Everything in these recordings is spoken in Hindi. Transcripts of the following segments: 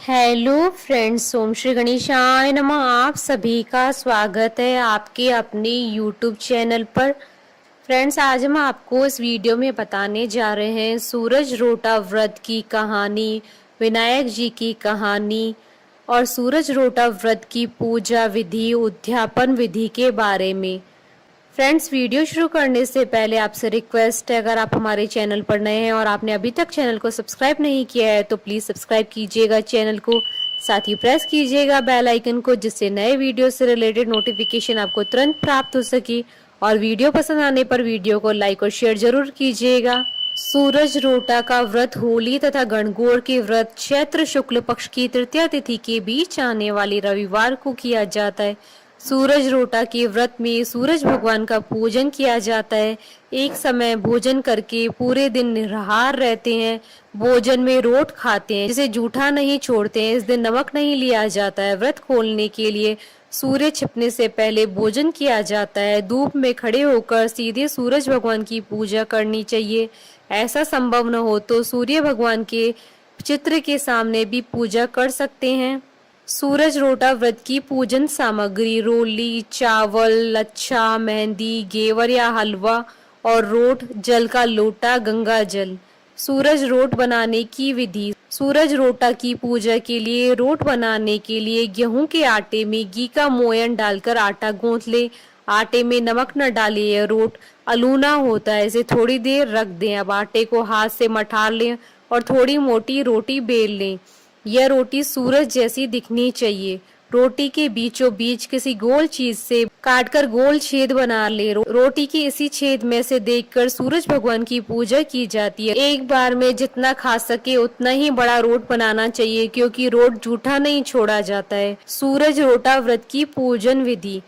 हेलो फ्रेंड्स, ओम श्री गणेशाय नमः। आप सभी का स्वागत है आपके अपने यूट्यूब चैनल पर। फ्रेंड्स, आज हम आपको इस वीडियो में बताने जा रहे हैं सूरज रोटा व्रत की कहानी, विनायक जी की कहानी और सूरज रोटा व्रत की पूजा विधि, उद्यापन विधि के बारे में। फ्रेंड्स, वीडियो शुरू करने से पहले आपसे रिक्वेस्ट है, अगर आप हमारे चैनल पर नए हैं और आपने अभी तक चैनल को सब्सक्राइब नहीं किया है तो प्लीज सब्सक्राइब कीजिएगा चैनल को, साथ ही प्रेस कीजिएगा बेल आइकन को, जिससे नए वीडियो से रिलेटेड नोटिफिकेशन आपको तुरंत प्राप्त हो सके। और वीडियो पसंद आने पर वीडियो को लाइक और शेयर जरूर कीजिएगा। सूरज रोटा का व्रत होली तथा गणगौर के व्रत चैत्र शुक्ल पक्ष की तृतीया तिथि के बीच आने वाले रविवार को किया जाता है। सूरज रोटा के व्रत में सूरज भगवान का पूजन किया जाता है। एक समय भोजन करके पूरे दिन निराहार रहते हैं। भोजन में रोट खाते हैं, जिसे जूठा नहीं छोड़ते हैं। इस दिन नमक नहीं लिया जाता है। व्रत खोलने के लिए सूर्य छिपने से पहले भोजन किया जाता है। धूप में खड़े होकर सीधे सूरज भगवान की पूजा करनी चाहिए। ऐसा संभव न हो तो सूर्य भगवान के चित्र के सामने भी पूजा कर सकते हैं। सूरज रोटा व्रत की पूजन सामग्री रोली, चावल, लच्छा, मेहंदी, घेवर या हलवा और रोट, जल का लोटा, गंगा जल। सूरज रोट बनाने की विधि। सूरज रोटा की पूजा के लिए रोट बनाने के लिए गेहूं के आटे में घी का मोयन डालकर आटा गूंथ ले। आटे में नमक न डालें, यह रोट अलूना होता है, इसे थोड़ी देर रख दें। अब आटे को हाथ से मठार लें और थोड़ी मोटी रोटी बेल लें। यह रोटी सूरज जैसी दिखनी चाहिए। रोटी के बीचों बीच किसी गोल चीज से काटकर गोल छेद बना ले। रोटी के इसी छेद में से देखकर सूरज भगवान की पूजा की जाती है। एक बार में जितना खा सके उतना ही बड़ा रोट बनाना चाहिए, क्योंकि रोट जूठा नहीं छोड़ा जाता है। सूरज रोटा व्रत की पूजन विधि।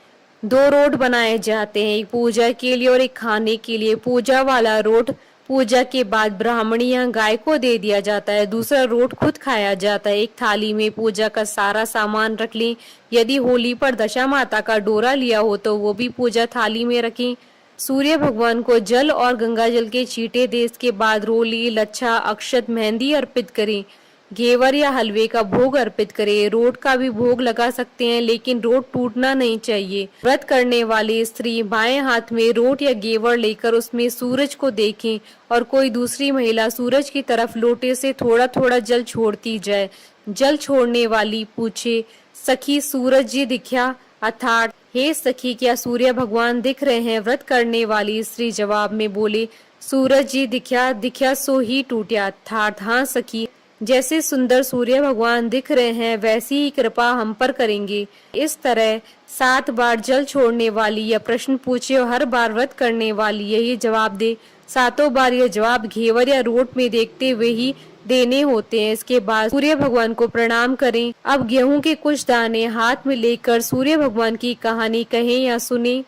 2 रोट बनाए जाते हैं, एक पूजा के लिए और एक खाने के लिए। पूजा वाला रोट पूजा के बाद ब्राह्मणी या गाय को दे दिया जाता है। दूसरा रोट खुद खाया जाता है। एक थाली में पूजा का सारा सामान रख लें। यदि होली पर दशा माता का डोरा लिया हो तो वो भी पूजा थाली में रखें। सूर्य भगवान को जल और गंगा जल के छींटे दे। इसके बाद रोली, लच्छा, अक्षत, मेहंदी अर्पित करें। घेवर या हलवे का भोग अर्पित करें। रोट का भी भोग लगा सकते हैं, लेकिन रोट टूटना नहीं चाहिए। व्रत करने वाली स्त्री बाएं हाथ में रोट या घेवर लेकर उसमें सूरज को देखें और कोई दूसरी महिला सूरज की तरफ लोटे से थोड़ा थोड़ा जल छोड़ती जाए। जल छोड़ने वाली पूछे, सखी सूरज जी दिख्या, अर्थात हे सखी क्या सूर्य भगवान दिख रहे हैं। व्रत करने वाली स्त्री जवाब में बोले, सूरज जी दिख्या, दिख्या सो ही टूटा, अर्थात हाँ सखी, जैसे सुंदर सूर्य भगवान दिख रहे हैं वैसी ही कृपा हम पर करेंगे। इस तरह 7 बार जल छोड़ने वाली यह प्रश्न पूछे और हर बार व्रत करने वाली यही जवाब दे। 7 बार यह जवाब घेवर या रोट में देखते हुए ही देने होते हैं। इसके बाद सूर्य भगवान को प्रणाम करें। अब गेहूं के कुछ दाने हाथ में लेकर सूर्य भगवान की कहानी कहें या सुने।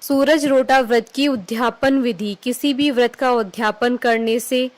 सूरज रोटा व्रत की उद्यापन विधि। किसी भी व्रत का उद्यापन करने से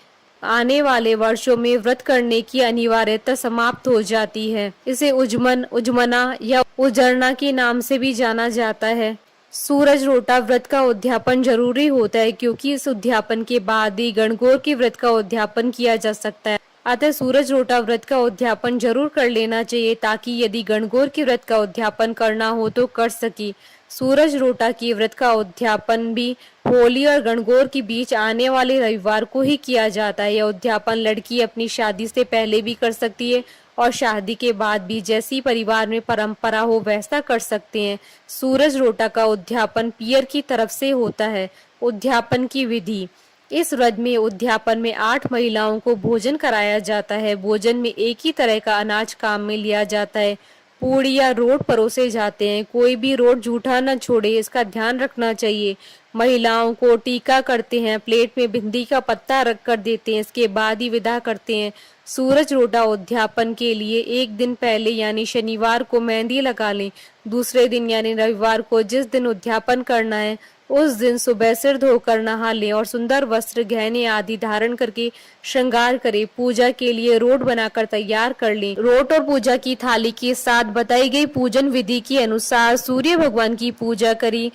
आने वाले वर्षों में व्रत करने की अनिवार्यता समाप्त हो जाती है। इसे उजमन, उजमना या उजरना के नाम से भी जाना जाता है। सूरज रोटा व्रत का उद्यापन जरूरी होता है, क्योंकि इस उद्यापन के बाद ही गणगौर के व्रत का उद्यापन किया जा सकता है। अतः सूरज रोटा व्रत का उद्यापन जरूर कर लेना चाहिए, ताकि यदि गणगौर के व्रत का उद्यापन करना हो तो कर सके। सूरज रोटा की व्रत का उद्यापन भी होली और गणगौर के बीच आने वाले रविवार को ही किया जाता है। यह उद्यापन लड़की अपनी शादी से पहले भी कर सकती है और शादी के बाद भी, जैसी परिवार में परंपरा हो वैसा कर सकते हैं। सूरज रोटा का उद्यापन पियर की तरफ से होता है। उद्यापन की विधि। इस व्रत में उद्यापन में 8 महिलाओं को भोजन कराया जाता है। भोजन में एक ही तरह का अनाज काम में लिया जाता है। पूड़ी या रोट परोसे जाते हैं। कोई भी रोट जूठा न छोड़े, इसका ध्यान रखना चाहिए। महिलाओं को टीका करते हैं, प्लेट में बिंदी का पत्ता रख कर देते हैं, इसके बाद ही विदा करते हैं। सूरज रोटा उद्यापन के लिए एक दिन पहले यानी शनिवार को मेहंदी लगा लें। दूसरे दिन यानी रविवार को जिस दिन उद्यापन करना है उस दिन सुबह सिर धोकर नहा लें और सुंदर वस्त्र, गहने आदि धारण करके श्रृंगार करें। पूजा के लिए रोट बनाकर तैयार कर लें। रोट और पूजा की थाली के साथ बताई गई पूजन विधि के अनुसार सूर्य भगवान की पूजा करें।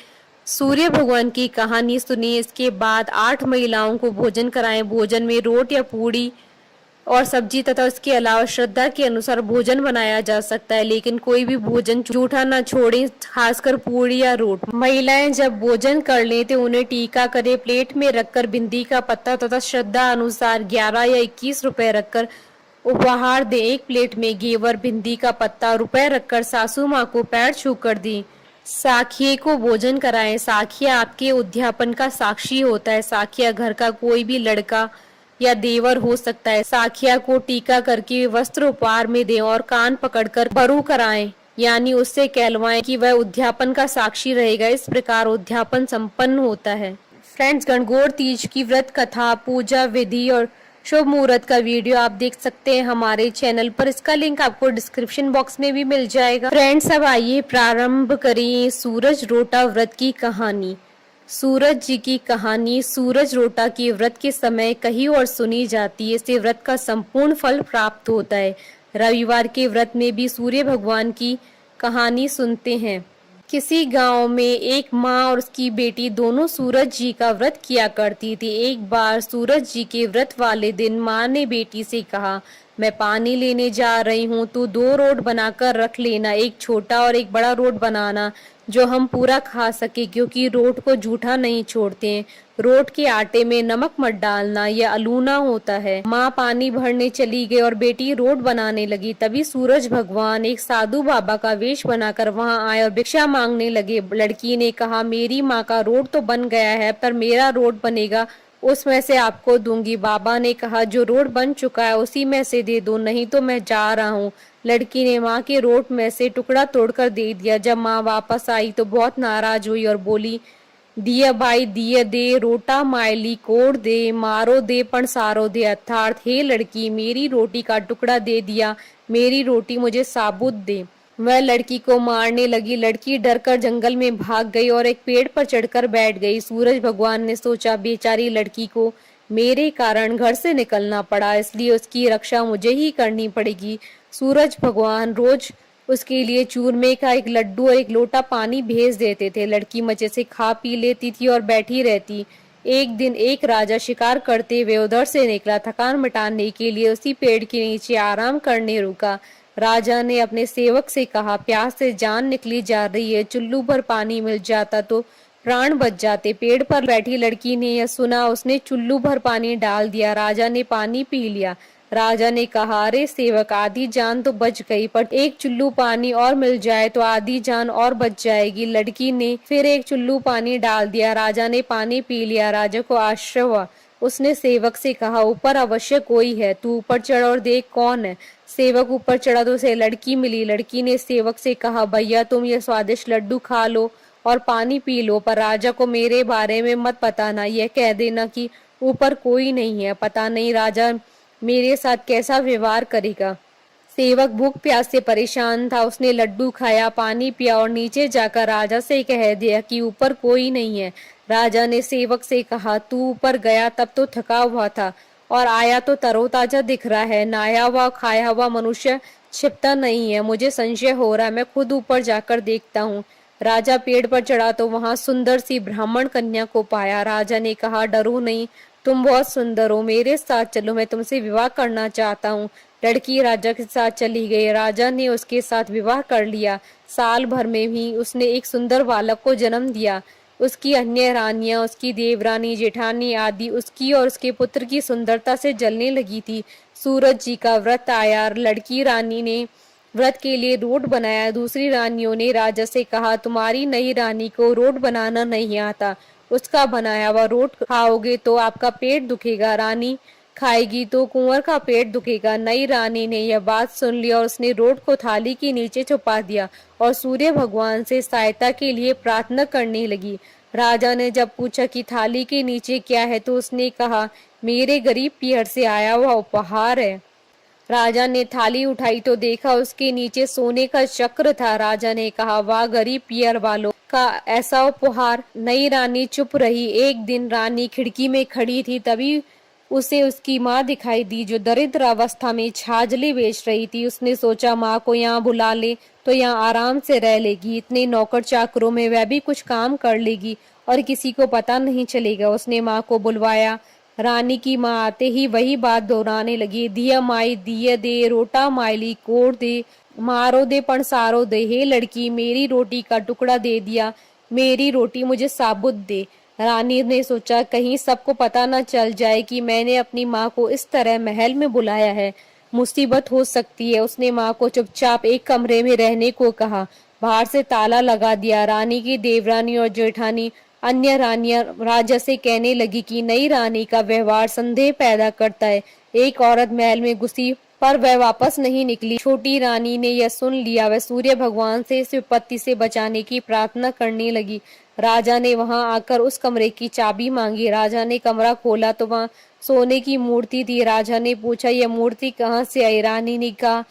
सूर्य भगवान की कहानी सुनिए। इसके बाद 8 महिलाओं को भोजन कराएं। भोजन में रोट या पूड़ी और सब्जी तथा उसके अलावा श्रद्धा के अनुसार भोजन बनाया जा सकता है, लेकिन कोई भी भोजन जूठा न छोड़े, खासकर पूरी या रोटी। महिलाएं जब भोजन कर लें तो उन्हें टीका करे, प्लेट में रखकर बिंदी का पत्ता तथा श्रद्धा अनुसार 11 या 21 रुपए रखकर उपहार दे। एक प्लेट में घेवर, भिंडी का पत्ता, रुपए रखकर सासू माँ को पैर छू कर दी। साखिए को भोजन कराएं। साखिया आपके उद्यापन का साक्षी होता है। साखिया घर का कोई भी लड़का या देवर हो सकता है। साखिया को टीका करके वस्त्र उपहार में दें और कान पकड़कर बरू कराएं, यानी उससे कहलवाएं कि वह उद्यापन का साक्षी रहेगा। इस प्रकार उद्यापन संपन्न होता है। फ्रेंड्स, गणगौर तीज की व्रत कथा, पूजा विधि और शुभ मुहूर्त का वीडियो आप देख सकते हैं हमारे चैनल पर। इसका लिंक आपको डिस्क्रिप्शन बॉक्स में भी मिल जाएगा। फ्रेंड्स, अब आइए प्रारंभ करें सूरज रोटा व्रत की कहानी। सूरज जी की कहानी सूरज रोटा के व्रत के समय कही और सुनी जाती है। इससे व्रत का संपूर्ण फल प्राप्त होता है। रविवार के व्रत में भी सूर्य भगवान की कहानी सुनते हैं। किसी गांव में एक माँ और उसकी बेटी दोनों सूरज जी का व्रत किया करती थी। एक बार सूरज जी के व्रत वाले दिन माँ ने बेटी से कहा, मैं पानी लेने जा रही हूँ, तू 2 रोट बनाकर रख लेना, एक छोटा और एक बड़ा रोट बनाना जो हम पूरा खा सके, क्योंकि रोट को जूठा नहीं छोड़ते हैं। रोट के आटे में नमक मत डालना, यह अलूना होता है। माँ पानी भरने चली गई और बेटी रोट बनाने लगी। तभी सूरज भगवान एक साधु बाबा का वेश बनाकर वहां आए और भिक्षा मांगने लगे। लड़की ने कहा, मेरी माँ का रोट तो बन गया है, पर मेरा रोट बनेगा, उसमें से आपको दूंगी। बाबा ने कहा, जो रोट बन चुका है उसी में से दे दो, नहीं तो मैं जा रहा हूँ। लड़की ने माँ के रोट में से टुकड़ा तोड़कर दे दिया। जब माँ वापस आई तो बहुत नाराज हुई और बोली, दिया भाई दिया दे, रोटा मायली कोड़ दे, मारो दे पण सारो दे, अर्थात हे लड़की, मेरी रोटी का टुकड़ा दे दिया, मेरी रोटी मुझे साबुत दे। वह लड़की को मारने लगी। लड़की डरकर जंगल में भाग गई और एक पेड़ पर चढ़कर बैठ गई। सूरज भगवान ने सोचा, बेचारी लड़की को मेरे कारण घर से निकलना पड़ा, इसलिए उसकी रक्षा मुझे ही करनी पड़ेगी। सूरज भगवान रोज उसके लिए चूरमे का एक लड्डू और एक लोटा पानी भेज देते थे। लड़की मजे से खा पी लेती थी और बैठी रहती। एक दिन एक राजा शिकार करते हुए उधर से निकला। थकान मिटाने के लिए उसी पेड़ के नीचे आराम करने रुका। राजा ने अपने सेवक से कहा, प्यास से जान निकली जा रही है, चुल्लू भर पानी मिल जाता तो प्राण बच जाते। पेड़ पर बैठी लड़की ने यह सुना, उसने चुल्लू भर पानी डाल दिया। राजा ने पानी पी लिया। राजा ने कहा, अरे सेवक, आधी जान तो बच गई, पर एक चुल्लू पानी और मिल जाए तो आधी जान और बच जाएगी। लड़की ने फिर एक चुल्लू पानी डाल दिया। राजा ने पानी पी लिया। राजा को आश्चर्य हुआ। उसने सेवक से कहा, ऊपर अवश्य कोई है, तू ऊपर चढ़ और देख कौन है। सेवक ऊपर चढ़ा तो उसे लड़की मिली। लड़की ने सेवक से कहा, भैया तुम ये स्वादिष्ट लड्डू खा लो और पानी पी लो, पर राजा को मेरे बारे में मत बताना, यह कह देना कि ऊपर कोई नहीं है, पता नहीं राजा मेरे साथ कैसा व्यवहार करेगा। सेवक भूख प्यास से परेशान था। उसने लड्डू खाया, पानी पिया और नीचे जाकर राजा से कह दिया कि ऊपर कोई नहीं है। राजा ने सेवक से कहा, तू ऊपर गया तब तो थका हुआ था और आया तो तरोताजा दिख रहा है। नहाया हुआ खाया हुआ मनुष्य छिपता नहीं है, मुझे संशय हो रहा है, मैं खुद ऊपर जाकर देखता हूँ। राजा पेड़ पर चढ़ा तो वहां सुंदर सी ब्राह्मण कन्या को पाया। राजा ने कहा, डरो नहीं, तुम बहुत सुंदर हो, मेरे साथ चलो, मैं तुमसे विवाह करना चाहता हूँ। लड़की राजा के साथ चली गई। राजा ने उसके साथ विवाह कर लिया। साल भर में ही उसने एक सुंदर बालक को जन्म दिया। उसकी अन्य रानियां, उसकी देवरानी, जेठानी आदि उसकी और उसके पुत्र की सुंदरता से जलने लगी थी। सूरज जी का व्रत आया। लड़की रानी ने व्रत के लिए रोट बनाया। दूसरी रानियों ने राजा से कहा, तुम्हारी नई रानी को रोट बनाना नहीं आता, उसका बनाया हुआ रोट खाओगे तो आपका पेट दुखेगा, रानी खाएगी तो कुंवर का पेट दुखेगा। नई रानी ने यह बात सुन ली और उसने रोट को थाली के नीचे छुपा दिया और सूर्य भगवान से सहायता के लिए प्रार्थना करने लगी। राजा ने जब पूछा कि थाली के नीचे क्या है तो उसने कहा, मेरे गरीब पियर से आया हुआ उपहार है। राजा ने थाली उठाई तो देखा उसके नीचे सोने का चक्र था। राजा ने कहा, वाह गरीब पियर वालों का ऐसा उपहार। नई रानी चुप रही। एक दिन रानी खिड़की में खड़ी थी, तभी उसे उसकी माँ दिखाई दी जो दरिद्र अवस्था में छाजले बेच रही थी। उसने सोचा, माँ को यहाँ बुला ले तो यहाँ आराम से रह लेगी, इतने नौकर चाकरों में वह भी कुछ काम कर लेगी और किसी को पता नहीं चलेगा। उसने माँ को बुलवाया। रानी की माँ आते ही वही बात दोहराने लगी। दिया माई दिया दे, रोटा मायली कोड़ दे, मारो दे पण सारो दे। हे लड़की, मेरी रोटी का टुकड़ा दे दिया, मेरी रोटी मुझे साबुत दे। रानी ने सोचा कहीं सबको पता न चल जाए कि मैंने अपनी माँ को इस तरह महल में बुलाया है, मुसीबत हो सकती है। उसने माँ को चुपचाप एक कमरे में रहने को कहा, बाहर से ताला लगा दिया। रानी की देवरानी और जेठानी अन्य रानियां राजा से कहने लगी कि नई रानी का व्यवहार संदेह पैदा करता है। एक औरत महल में घुसी पर वह वापस नहीं निकली। छोटी रानी ने यह सुन लिया। वह सूर्य भगवान से इस विपत्ति से बचाने की प्रार्थना करने लगी। राजा ने वहां आकर उस कमरे की चाबी मांगी। राजा ने कमरा खोला तो वहां सोने की मूर्ति थी। राजा ने पूछा, यह मूर्ति कहाँ से आई? रानी ने कहा,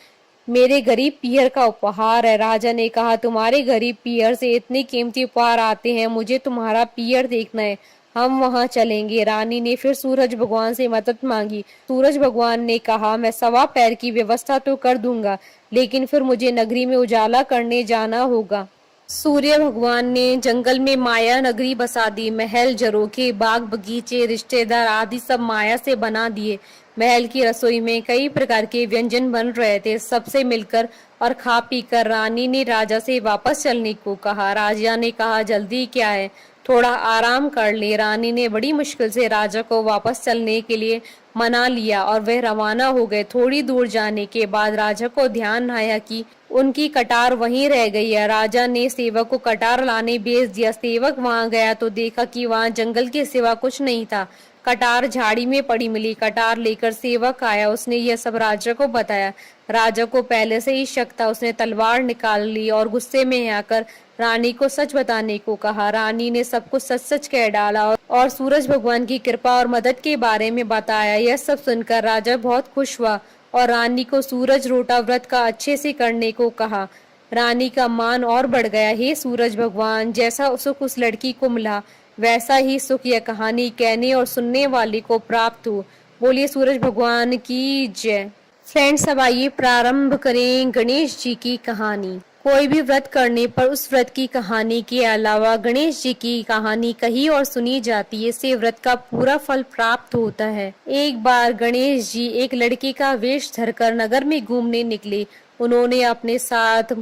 मेरे गरीब पियर का उपहार है। राजा ने कहा, तुम्हारे गरीब पियर से इतने कीमती उपहार आते हैं, मुझे तुम्हारा पियर देखना है, हम वहां चलेंगे। रानी ने फिर सूरज भगवान से मदद मांगी। सूरज भगवान ने कहा, मैं 1.25 पैर की व्यवस्था तो कर दूंगा, लेकिन फिर मुझे नगरी में उजाला करने जाना होगा। सूर्य भगवान ने जंगल में माया नगरी बसा दी। महल, झरोखे, बाग बगीचे, रिश्तेदार आदि सब माया से बना दिए। महल की रसोई में कई प्रकार के व्यंजन बन रहे थे। सबसे मिलकर और खा पी कर रानी ने राजा से वापस चलने को कहा। राजा ने कहा, जल्दी क्या है, थोड़ा आराम कर ले। रानी ने बड़ी मुश्किल से राजा को वापस चलने के लिए मना लिया और वह रवाना हो गए। थोड़ी दूर जाने के बाद राजा को ध्यान आया कि उनकी कटार वहीं रह गई है। राजा ने सेवक को कटार लाने भेज दिया। सेवक वहां गया तो देखा कि वहां जंगल के सिवा कुछ नहीं था। कटार झाड़ी में पड़ी मिली। कटार लेकर सेवक आया। उसने यह सब राजा को बताया। राजा को पहले से ही शक था। उसने तलवार निकाल ली और गुस्से में आकर रानी को सच बताने को कहा। रानी ने सब कुछ सच सच कह डाला और सूरज भगवान की कृपा और मदद के बारे में बताया। यह सब सुनकर राजा बहुत खुश हुआ और रानी को सूरज रोटा व्रत का अच्छे से करने को कहा। रानी का मान और बढ़ गया। हे सूरज भगवान, जैसा सुख उस लड़की को मिला, वैसा ही सुख यह कहानी कहने और सुनने वाले को प्राप्त हो। बोलिए सूरज भगवान की जय। फ्रेंड्स, अब आइए प्रारंभ करें गणेश जी की कहानी। कोई भी व्रत करने पर उस व्रत की कहानी के अलावा गणेश जी की कहानी कही और सुनी जाती है। इससे व्रत का पूरा फल प्राप्त होता है। एक बार गणेश जी एक लड़के का वेश धरकर नगर में घूमने निकले। उन्होंने अपने साथ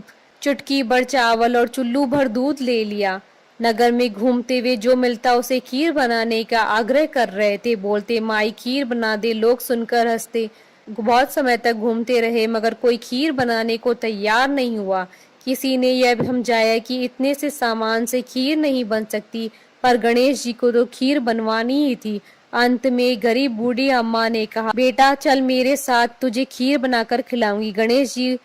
चुटकी भर चावल और चुल्लू भर दूध ले लिया। नगर में घूमते हुए जो मिलता उसे खीर बनाने का आग्रह कर रहे थे। बोलते, माई खीर बना दे। लोग सुनकर हंसते। बहुत समय तक घूमते रहे मगर कोई खीर बनाने को तैयार नहीं हुआ। किसी ने यह समझाया कि इतने से सामान से खीर नहीं बन सकती, पर गणेश जी को तो खीर बनवानी ही थी। अंत में गरीब बूढ़ी अम्मा ने कहा, बेटा चल मेरे साथ, तुझे खीर बनाकर खिलाऊंगी। गणेश जी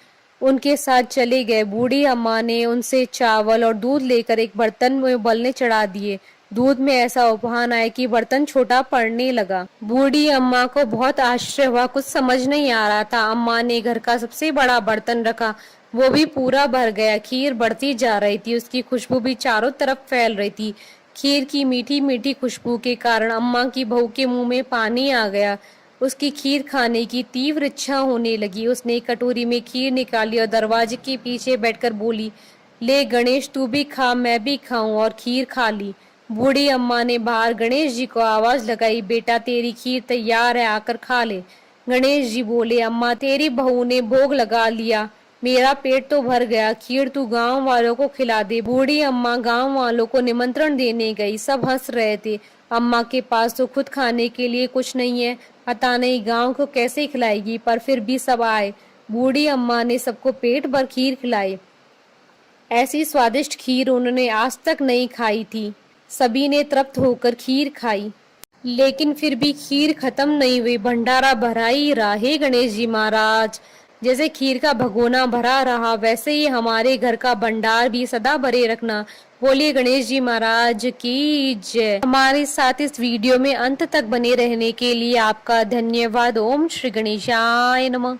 उनके साथ चले गए। बूढ़ी अम्मा ने उनसे चावल और दूध लेकर एक बर्तन में उबलने चढ़ा दिए। दूध में ऐसा उफान आया कि बर्तन छोटा पड़ने लगा। बूढ़ी अम्मा को बहुत आश्चर्य हुआ, कुछ समझ नहीं आ रहा था। अम्मा ने घर का सबसे बड़ा बर्तन रखा, वो भी पूरा भर गया। खीर बढ़ती जा रही थी, उसकी खुशबू भी चारों तरफ फैल रही थी। खीर की मीठी मीठी खुशबू के कारण अम्मा की बहू के मुंह में पानी आ गया। उसकी खीर खाने की तीव्र इच्छा होने लगी। उसने एक कटोरी में खीर निकाली और दरवाजे के पीछे बैठकर बोली, ले गणेश, तू भी खा, मैं भी खाऊं, और खीर खा ली। बूढ़ी अम्मा ने बाहर गणेश जी को आवाज लगाई, बेटा तेरी खीर तैयार है, आकर खा ले। गणेश जी बोले, अम्मा तेरी बहू ने भोग लगा लिया, मेरा पेट तो भर गया, खीर तू गांव वालों को खिला दे। बूढ़ी अम्मा गांव वालों को निमंत्रण देने गई। सब हंस रहे थे। अम्मा के पास तो खुद खाने के लिए कुछ नहीं है, पता नहीं गांव को कैसे खिलाएगी, पर फिर भी सब आए। बूढ़ी अम्मा ने सबको पेट भर खीर खिलाई। ऐसी स्वादिष्ट खीर उन्होंने आज तक नहीं खाई थी। सभी ने तृप्त होकर खीर खाई, लेकिन फिर भी खीर खत्म नहीं हुई, भंडारा भरा ही रहा। हे गणेश जी महाराज, जैसे खीर का भगोना भरा रहा, वैसे ही हमारे घर का भंडार भी सदा भरे रखना। बोलिए गणेश जी महाराज की जय। हमारे साथ इस वीडियो में अंत तक बने रहने के लिए आपका धन्यवाद। ओम श्री गणेशाय नमः।